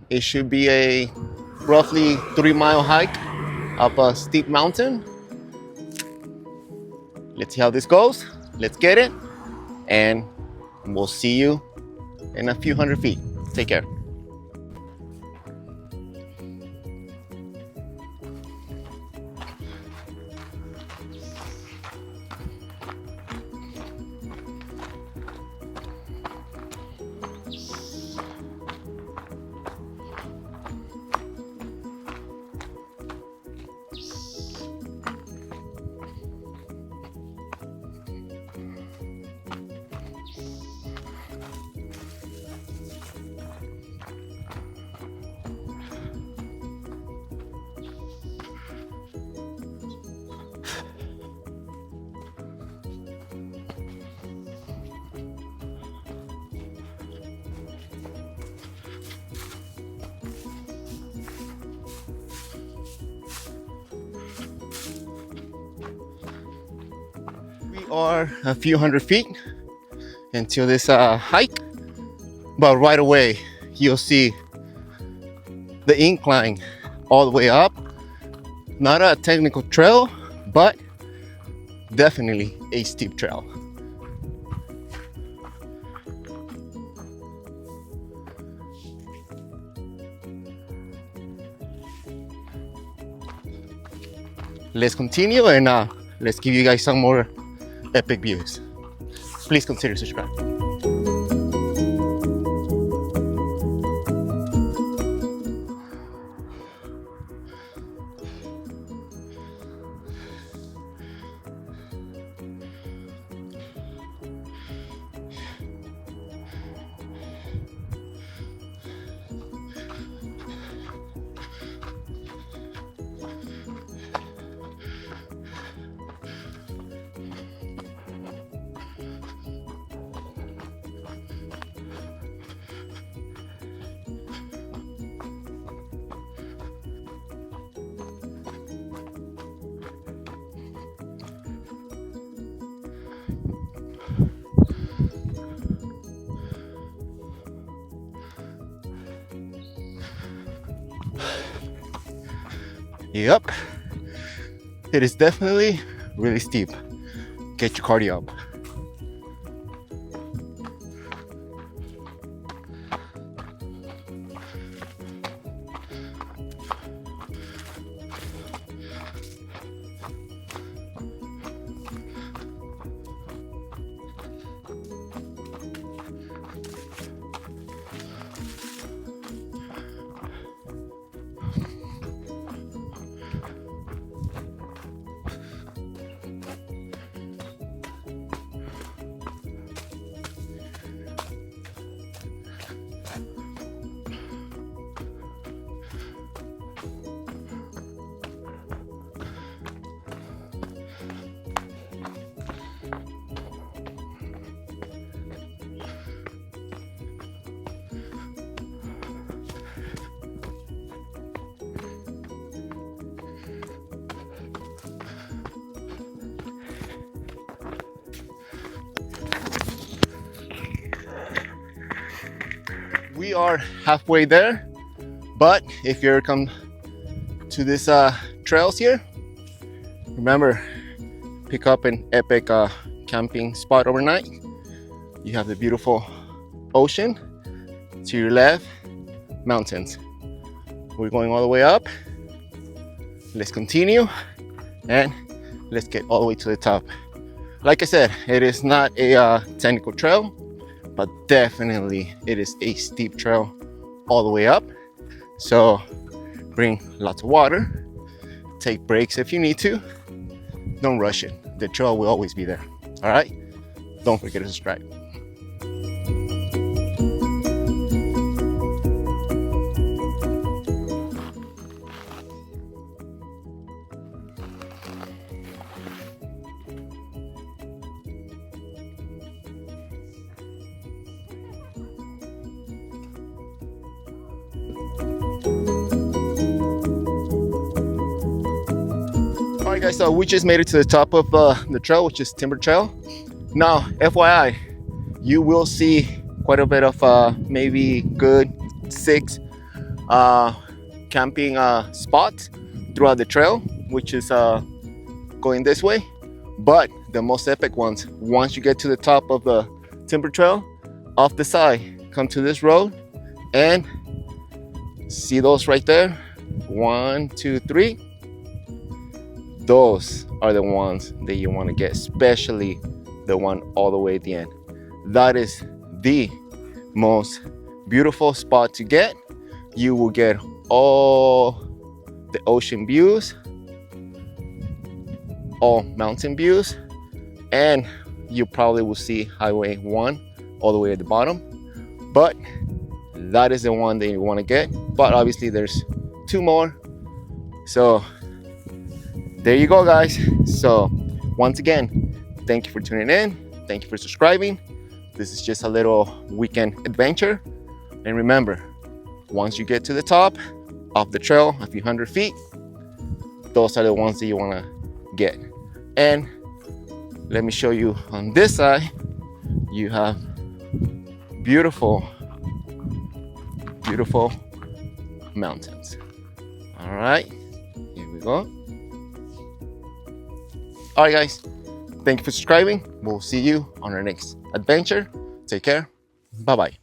It should be a roughly 3-mile hike up a steep mountain. Let's see how this goes. Let's get it. And we'll see you in a few hundred feet. Take care. We are a few hundred feet into this hike, but right away you'll see the incline all the way up. Not a technical trail, but definitely a steep trail. Let's continue and let's give you guys some more epic views. Please consider subscribing. Yep, it is definitely really steep. Get your cardio up. We are halfway there, but if you're come to this trails here, remember, pick up an epic camping spot overnight. You have the beautiful ocean to your left, mountains. We're going all the way up. Let's continue and let's get all the way to the top. Like I said, it is not a technical trail, but definitely it is a steep trail all the way up. So bring lots of water, take breaks if you need to. Don't rush it. The trail will always be there. All right? Don't forget to subscribe. All right, guys, so we just made it to the top of the trail, which is Timber Trail. Now, FYI, you will see quite a bit of maybe good 6 camping spots throughout the trail, which is going this way. But the most epic ones, once you get to the top of the timber trail, off the side, come to this road and see those right there. 1, 2, 3. Those are the ones that you want to get, especially the one all the way at the end. That is the most beautiful spot to get. You will get all the ocean views, all mountain views, and you probably will see Highway 1 all the way at the bottom. But that is the one that you want to get. But obviously there's 2 more. So there you go, guys. So once again, thank you for tuning in. Thank you for subscribing. This is just a little weekend adventure. And remember, once you get to the top of the trail, a few hundred feet, those are the ones that you want to get. And let me show you on this side, you have beautiful, beautiful mountains. All right, here we go. All right, guys, thank you for subscribing. We'll see you on our next adventure. Take care. Bye-bye.